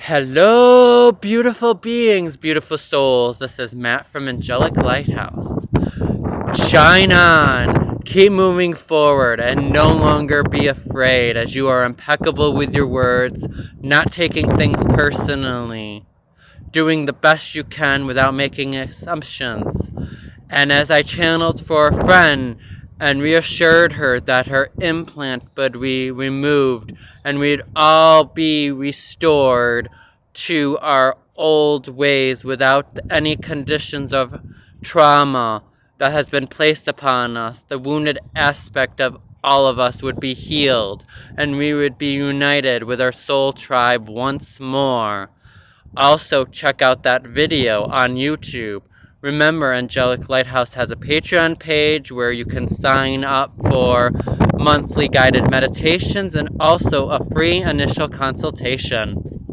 Hello, beautiful beings, beautiful souls. This is Matt from Angelic Lighthouse. Shine on. Keep moving forward and no longer be afraid, as you are impeccable with your words, not taking things personally, doing the best you can without making assumptions. And as I channeled for a friend and reassured her that her implant would be removed and we'd all be restored to our old ways without any conditions of trauma that has been placed upon us, the wounded aspect of all of us would be healed and we would be united with our soul tribe once more. Also, check out that video on YouTube. Remember, Angelic Lighthouse has a Patreon page where you can sign up for monthly guided meditations and also a free initial consultation.